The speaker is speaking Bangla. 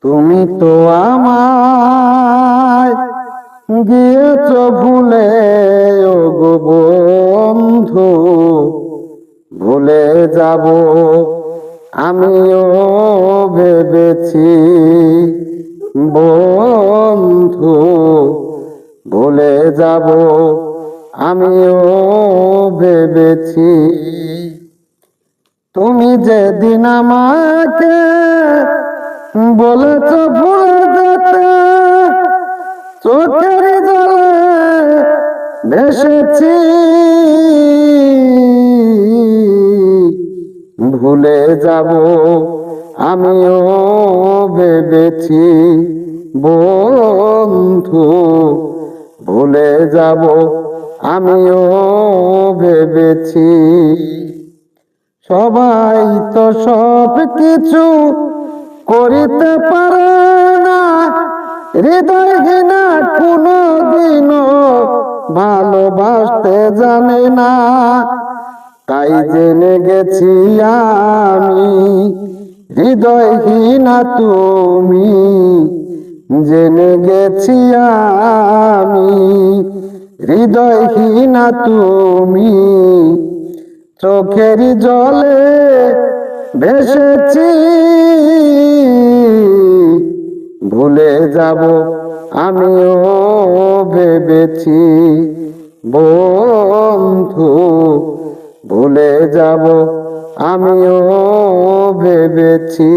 তুমি তো আমায় গিয়েছ ভুলে, ও গো বন্ধু, ভুলে যাব আমিও ভেবেছি বন্ধু, ভুলে যাব আমিও ভেবেছি। তুমি যেদিন আমাকে বলেছ ভুলে যেতে, চোখের জলে ভেসেছি, ভুলে যাব আমিও ভেবেছি বন্ধু, ভুলে যাব আমিও ভেবেছি। সবাই তো সব কিছু করিতে পারে না, হৃদয়হীনা কোনদিনও ভালোবাসতে জানে না। তাই জেনে গেছি আমি হৃদয়হীনা তুমি, জেনে গেছি আমি হৃদয়হীনা তুমি। চোখের জলে ভেসেছি, ভুলে যাব আমিও ভেবেছি বন্ধু, ভুলে যাব আমিও ভেবেছি।